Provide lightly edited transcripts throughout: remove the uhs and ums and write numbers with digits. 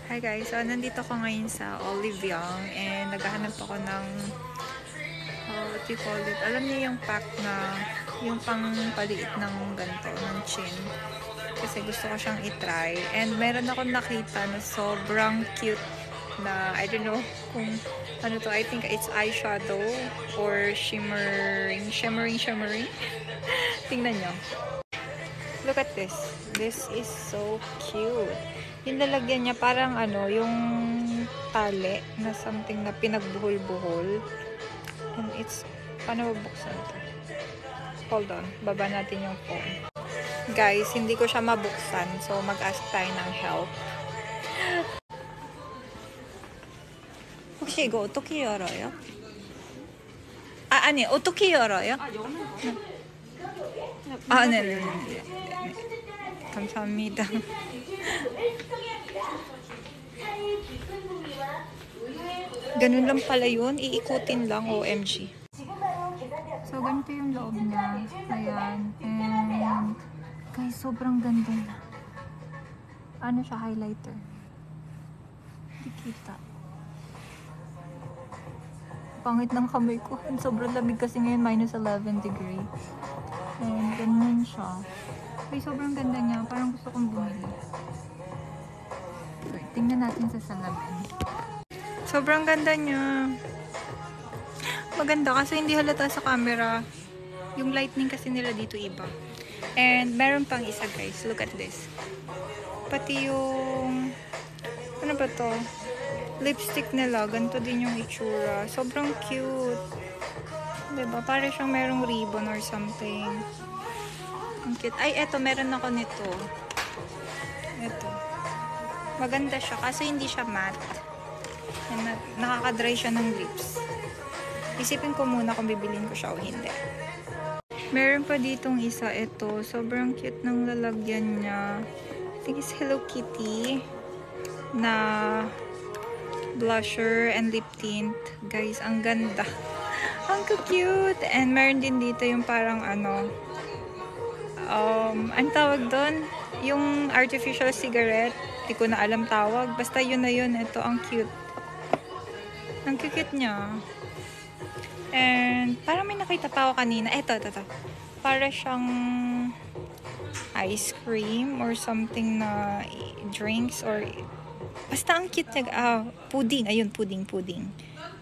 Hi guys, so nandito ko ngayon sa Olive Young and naghahanap ako ng what do you call it? Alam niyo yung pack na yung pang paliit ng ganito, ng chin. Kasi gusto ko siyang itry. And meron akong nakita na sobrang cute na, I don't know kung ano to, I think it's eyeshadow or shimmering. Tingnan nyo. Look at this. This is so cute. Yung lalagyan niya parang ano, yung tali na something na pinagbuhol-buhol. And it's, paano mabuksan ito? Hold on, baba natin yung phone. Guys, hindi ko siya mabuksan. So, mag-ask tayo ng help. 혹시 이거 어떻게 열어요? 아니, 어떻게 열어요? 네네네. 감사합니다. Ganun lang pala yun. Iikutin lang, OMG. So, ganito yung loob niya. Ayan. And, guys, sobrang ganda na. Ano siya, highlighter. Hindi kita. Pangit ng kamay ko. Sobrang lamig kasi ngayon, minus 11 degree. And, ganun siya. Ay, sobrang ganda niya. Parang gusto kong bumili. Okay, tingnan natin sa salamin. Sobrang ganda niya. Maganda kasi hindi halata sa camera. Yung lightning kasi nila dito iba. And meron pang isa guys. Look at this. Pati yung ano ba to? Lipstick nila. Ganito din yung itsura. Sobrang cute. Diba? Para siyang merong ribbon or something. Ang cute. Ay, eto. Meron ako nito. Eto. Maganda siya kasi hindi siya matte. And nakaka-dry siya ng lips. Isipin ko muna kung bibilin ko siya o hindi. Meron pa ditong isa. Ito. Sobrang cute ng lalagyan niya. I think it's Hello Kitty na blusher and lip tint. Guys, ang ganda. Ang cute. And meron din dito yung parang ano, ang tawag doon? Yung artificial cigarette. Hindi ko na alam tawag. Basta yun na yun. Ito, ang cute. Ang cute niya. And, parang may nakita pa ako kanina. Ito. Para siyang ice cream or something na drinks or basta ang cute niya. Pudding. Ayun, pudding.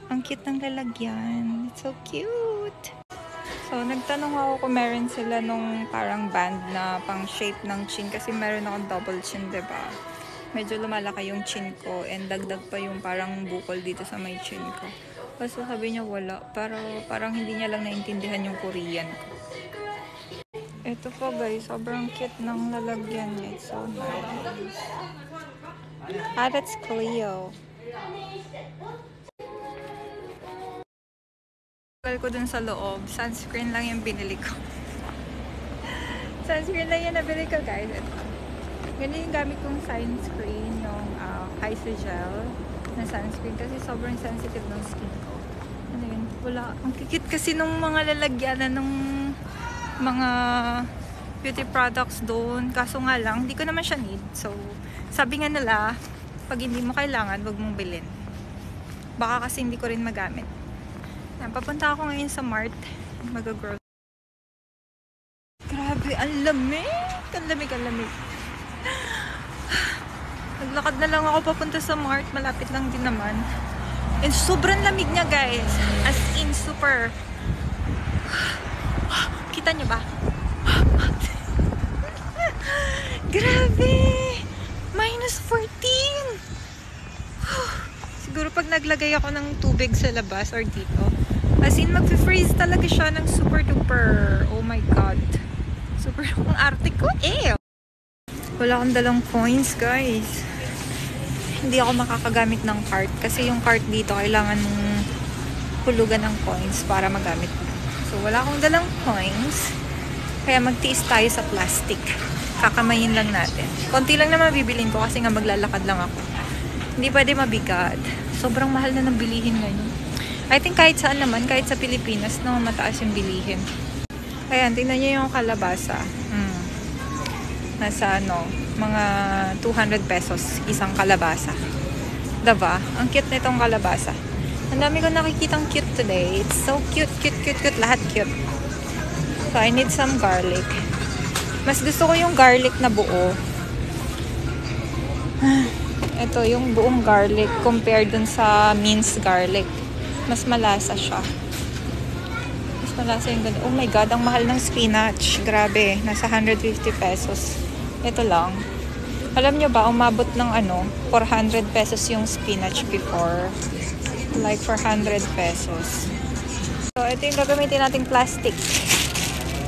Ang cute ng lalagyan. It's so cute. So, nagtanong ako kung meron sila nung parang band na pang shape ng chin kasi meron akong double chin, diba? Medyo lumalaki yung chin ko and dagdag pa yung parang bukol dito sa may chin ko. Basta sabi niya wala. Pero parang hindi niya lang naintindihan yung Korean ko. Ito po guys, sobrang cute ng lalagyan niya. It's so nice. That's Cleo. Tagal ko dun sa loob. Sunscreen lang yung binili ko. Sunscreen lang yung nabili ko guys. Ito. Ganun yung gamit kong sunscreen. Yung Isogel na sunscreen. Kasi sobrang sensitive ng skin ko. Ano yun? Wala. Ang kikit kasi nung mga lalagyanan ng mga beauty products doon. Kaso nga lang, hindi ko naman siya need. So, sabi nga nila, pag hindi mo kailangan, wag mong bilhin. Baka kasi hindi ko rin magamit. Papunta ako ngayon sa Mart. Mag-grocery. Grabe, ang lamig. Ang lamig. Naglakad na lang ako papunta sa Mart. Malapit lang din naman. And sobrang lamig niya guys. As in, super. Kita niyo ba? Grabe! Minus 14! Siguro pag naglagay ako ng tubig sa labas or dito, as in mag-freeze talaga siya ng super duper. Oh my god. Super ang arte ko. Wala akong dalang coins guys. Hindi ako makakagamit ng cart kasi yung cart dito kailangan mong hulugan ng coins para magamit mo. So wala akong dalang coins. Kaya magtiis tayo sa plastic. Kakamayin lang natin. Konti lang na mabibilin ko kasi nga maglalakad lang ako. Hindi pwede mabigat. Sobrang mahal na ng bilihin ngayon. I think kahit saan naman, kahit sa Pilipinas, no, mataas yung bilihin. Ayan, tingnan niyo yung kalabasa. Nasa ano, Mga 200 pesos isang kalabasa. Diba? Ang cute nitong kalabasa. Ang dami ko nakikitang cute today. It's so cute, cute, cute, cute. Lahat cute. So, I need some garlic. Mas gusto ko yung garlic na buo. Ito, yung buong garlic compared dun sa minced garlic. Mas malasa siya. Mas malasa yung ganun. Oh my God, ang mahal ng spinach. Grabe, nasa 150 pesos. Ito lang. Alam nyo ba, umabot ng 400 pesos yung spinach before. Like 400 pesos. So, ito yung gagamitin nating plastic.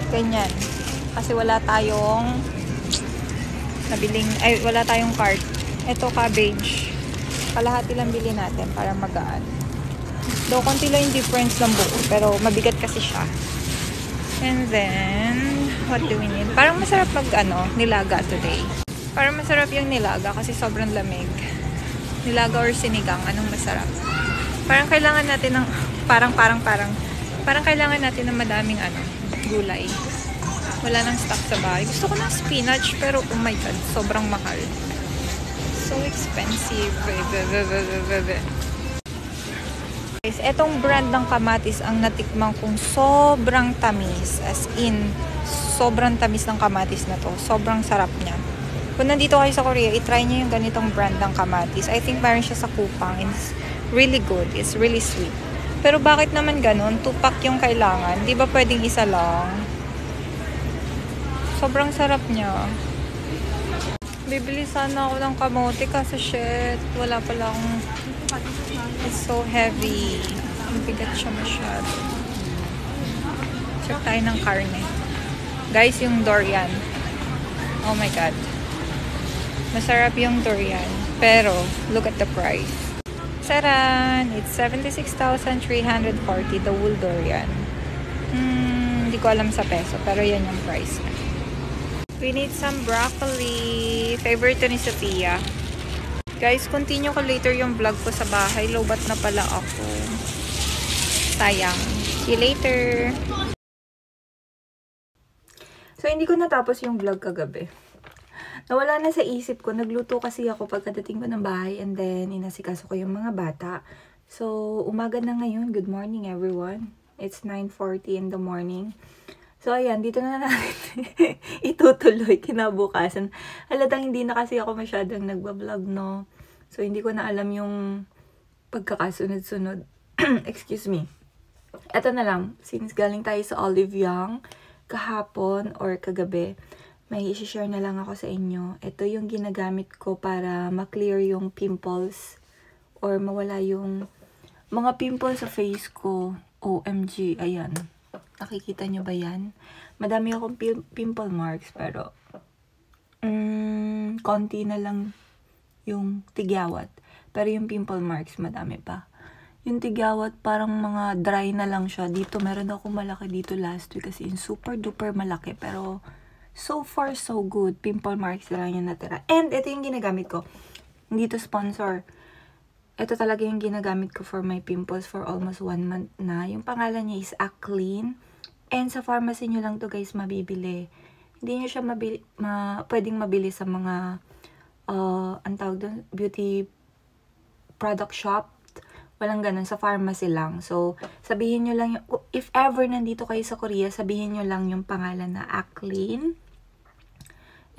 Ganyan. Kasi wala tayong wala tayong cart. Ito, cabbage. Kalahati lang bili natin para magaan. Though, konti lang yung difference ng buo. Pero, mabigat kasi siya. And then, what do we need? Parang masarap nilaga today. Parang masarap yung nilaga kasi sobrang lamig. Nilaga or sinigang, anong masarap? Parang kailangan natin ng parang kailangan natin ng madaming gulay. Wala nang stock sa bahay. Gusto ko ng spinach pero oh my God, sobrang mahal. So expensive. Guys, etong brand ng kamatis ang natikman kong sobrang tamis. As in, sobrang tamis ng kamatis na to. Sobrang sarap niya. Kung nandito kayo sa Korea, itry nyo yung ganitong brand ng kamatis. I think meron siya sa Coupang. It's really good. It's really sweet. Pero bakit naman ganun? 2 pack yung kailangan. Di ba pwedeng isa lang? Sobrang sarap niya. Bibili sana ako ng kamote kasi shit. Wala pala akong... It's so heavy. Ang bigat siya masyado. Check tayo ng karne. Guys, yung durian. Oh my God. Masarap yung durian. Pero, look at the price. Saran! It's 76,340 the whole durian. Hindi ko alam sa peso. Pero yan yung price. We need some broccoli. Favorite to ni Sophia. Guys, continue ko later yung vlog ko sa bahay. Lobat na pala ako. Sayang. See you later. So, hindi ko natapos yung vlog kagabi. Nawala na sa isip ko. Nagluto kasi ako pagkadating ko ng bahay and then inasikaso ko yung mga bata. So, umaga na ngayon. Good morning everyone. It's 9:40 in the morning. So, ayan. Dito na natin itutuloy kinabukasan. Halatang hindi na kasi ako masyadong nagbablog, no? So, hindi ko na alam yung pagkakasunod-sunod. Excuse me. Eto na lang. Since galing tayo sa Olive Young kahapon or kagabi, may isi-share na lang ako sa inyo. Ito yung ginagamit ko para ma-clear yung pimples or mawala yung mga pimples sa face ko. OMG, ayan. Nakikita nyo ba yan? Madami akong pimple marks pero konti na lang yung tigyawat. Pero yung pimple marks madami pa. Yung tigyawat parang mga dry na lang siya. Dito meron ako malaki dito last week kasi super duper malaki pero so far, so good. Pimple marks na lang yung natira. And ito yung ginagamit ko. Hindi to sponsor. Ito talaga yung ginagamit ko for my pimples for almost 1 month na. Yung pangalan niya is Aclean. And sa pharmacy nyo lang to guys mabibili. Hindi nyo siya pwedeng mabili sa mga ang tawag doon, beauty product shop. Walang ganun. Sa pharmacy lang. So, sabihin nyo lang yung, if ever nandito kayo sa Korea, sabihin nyo lang yung pangalan na Aclean.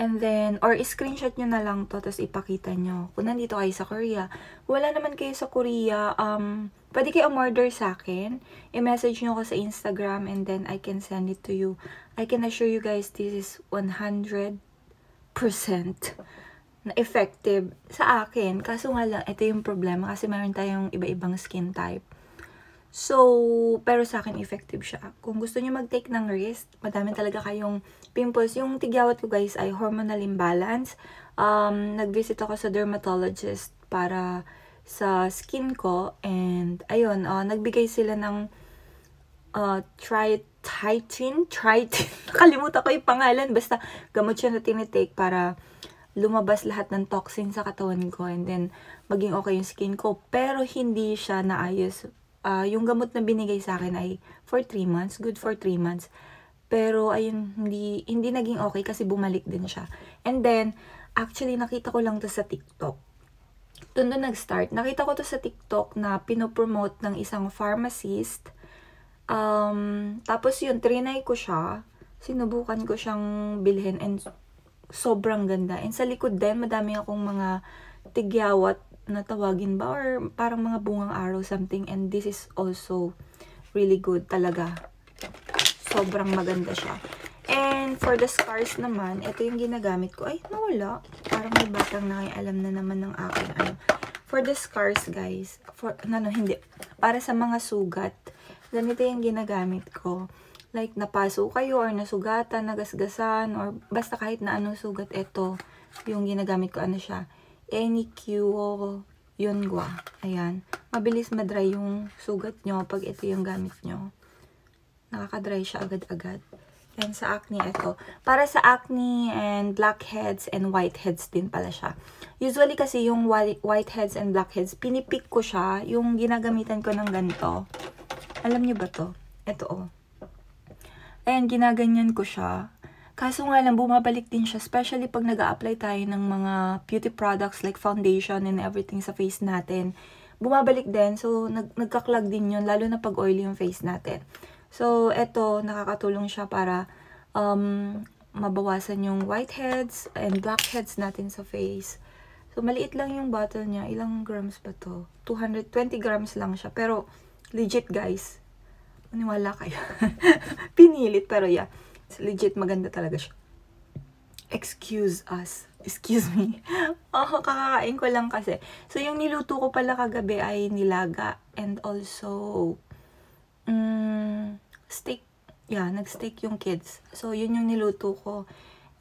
And then, or screenshot nyo na lang to, tapos ipakita nyo. Kung nandito kayo sa Korea, wala naman kayo sa Korea, pwede kayo umorder sa akin. I-message nyo ko sa Instagram and then I can send it to you. I can assure you guys, this is 100% na effective sa akin. Kaso nga lang, ito yung problema kasi meron tayong iba-ibang skin type. So, pero sa akin effective siya. Kung gusto niyo mag-take ng risk, madami talaga kayong pimples. Yung tigyawat ko guys ay hormonal imbalance. Nag-visit ako sa dermatologist para sa skin ko. And, ayun, nagbigay sila ng Tritin. Nakalimutan ko yung pangalan. Basta, gamot siya na tinitake para lumabas lahat ng toxin sa katawan ko. And then, maging okay yung skin ko. Pero, hindi siya naayos. Yung gamot na binigay sa akin ay for 3 months. Good for 3 months. Pero, ayun, hindi naging okay kasi bumalik din siya. And then, Actually, nakita ko lang to sa TikTok. Doon nag-start. Nakita ko to sa TikTok na pinopromote ng isang pharmacist. Tapos yun, trinay ko siya. Sinubukan ko siyang bilhin and sobrang ganda. And sa likod din, madami akong mga tigyawat na tawagin ba or parang mga bungang araw something, and this is also really good talaga. Sobrang maganda siya. And for the scars naman, ito yung ginagamit ko. Ay, nawala. Parang may batang nakialam na naman ng aking ano. For the scars, guys, hindi. Para sa mga sugat, ganito yung ginagamit ko. Like, napaso kayo or nasugatan, nagasgasan, or basta kahit na anong sugat, ito yung ginagamit ko. Ano siya? Enikyo Yongwa. Ayan. Mabilis madry yung sugat nyo pag ito yung gamit nyo. Nakakadry siya agad-agad. And sa acne, ito. Para sa acne and blackheads and whiteheads din pala siya. Usually kasi yung whiteheads and blackheads, pinipik ko siya. Yung ginagamitan ko ng ganito. Alam niyo ba to? Ito, oh. Ayan, ginaganyan ko siya. Kaso nga lang, bumabalik din siya, especially pag nag-a-apply tayo ng mga beauty products like foundation and everything sa face natin. Bumabalik din, so nagkaklag din yun, lalo na pag oily yung face natin. So, eto, nakakatulong siya para mabawasan yung whiteheads and blackheads natin sa face. So, maliit lang yung bottle niya. Ilang grams ba to? 220 grams lang siya. Pero, legit guys. Maniwala kayo. Pinilit, pero yeah. Legit, maganda talaga siya. Excuse us. Excuse me. Oh, kakakain ko lang kasi. So, yung niluto ko pala kagabi ay nilaga. And also, steak. Yeah, nag-steak yung kids. So, yun yung niluto ko.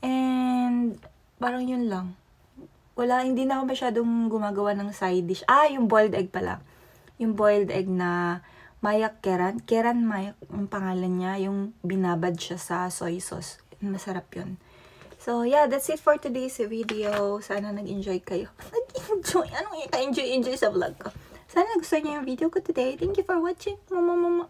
And, parang yun lang. Wala, hindi na ako masyadong gumagawa ng side dish. Yung boiled egg pala. Yung boiled egg na Mayak Keran. Keran Mayak yung pangalan niya. Yung binabad siya sa soy sauce. Masarap yun. So, yeah, that's it for today's video. Sana nag-enjoy kayo. Nag-enjoy? Anong i-enjoy sa vlog ko? Sana nagustuhan niyo yung video ko today. Thank you for watching. Mama.